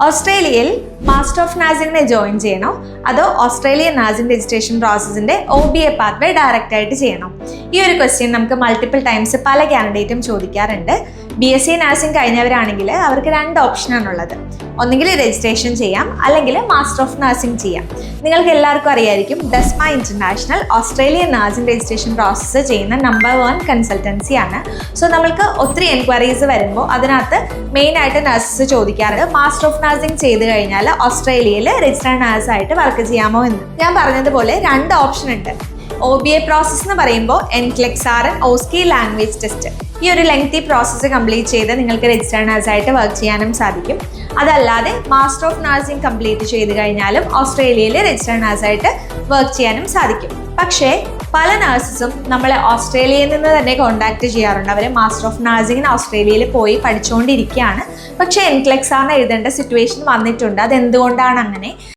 ഓസ്ട്രേലിയയിൽ master of നഴ്സിംഗിനെ join ചെയ്യണോ അതോ ഓസ്ട്രേലിയൻ നഴ്സിംഗ് രജിസ്ട്രേഷൻ പ്രോസസ്സിന്റെ OBA പാത്വേ ഡയറക്റ്റ് ആയിട്ട് ചെയ്യണോ? ഈ ഒരു ക്വസ്റ്റ്യൻ നമുക്ക് മൾട്ടിപ്പിൾ ടൈംസ് പല കാൻഡിഡേറ്റും ചോദിക്കാറുണ്ട്. BSc നഴ്സിംഗ് കഴിഞ്ഞവരാണെങ്കിൽ അവർക്ക് രണ്ട് ഓപ്ഷനാണുള്ളത്. ഒന്നുകിൽ രജിസ്ട്രേഷൻ ചെയ്യാം, അല്ലെങ്കിൽ മാസ്റ്റർ ഓഫ് നഴ്സിംഗ് ചെയ്യാം. നിങ്ങൾക്ക് എല്ലാവർക്കും അറിയായിരിക്കും, ഡെസ്മ international Australian nursing registration process ചെയ്യുന്ന നമ്പർ 1 കൺസൾട്ടൻസി ആണ്. സോ നമ്മൾക്ക് ഒത്തിരി എൻക്വയറീസ് വരുമ്പോൾ അതിനകത്ത് മെയിനായിട്ട് നഴ്സസ് ചോദിക്കാറുണ്ട്, മാസ്റ്റർ ഓഫ് നഴ്സിംഗ് ചെയ്ത് കഴിഞ്ഞാൽ ഓസ്ട്രേലിയയിൽ രജിസ്റ്റേർഡ് നഴ്സായിട്ട് വർക്ക് ചെയ്യാമോ എന്ന്. ഞാൻ പറഞ്ഞതുപോലെ രണ്ട് ഓപ്ഷൻ ഉണ്ട്. OBA പ്രോസസ്സ് എന്ന് പറയുമ്പോൾ NCLEX-RN OSCE ലാംഗ്വേജ് ടെസ്റ്റ്, ഈ ഒരു ലെങ്തി പ്രോസസ്സ് കംപ്ലീറ്റ് ചെയ്ത് നിങ്ങൾക്ക് രജിസ്റ്റേർഡ് നഴ്സായിട്ട് വർക്ക് ചെയ്യാനും സാധിക്കും. അതല്ലാതെ മാസ്റ്റർ ഓഫ് നഴ്സിംഗ് കംപ്ലീറ്റ് ചെയ്ത് കഴിഞ്ഞാലും ഓസ്ട്രേലിയയിൽ രജിസ്റ്റേർഡ് നഴ്സായിട്ട് വർക്ക് ചെയ്യാനും സാധിക്കും. പക്ഷേ പല നഴ്സസും നമ്മളെ ഓസ്ട്രേലിയയിൽ നിന്ന് തന്നെ കോൺടാക്ട് ചെയ്യാറുണ്ട്. അവർ മാസ്റ്റർ ഓഫ് നഴ്സിംഗിന് ഓസ്ട്രേലിയയിൽ പോയി പഠിച്ചുകൊണ്ടിരിക്കുകയാണ്, പക്ഷേ NCLEX-RN എഴുതേണ്ട സിറ്റുവേഷൻ വന്നിട്ടുണ്ട്. അതെന്തുകൊണ്ടാണ് അങ്ങനെ?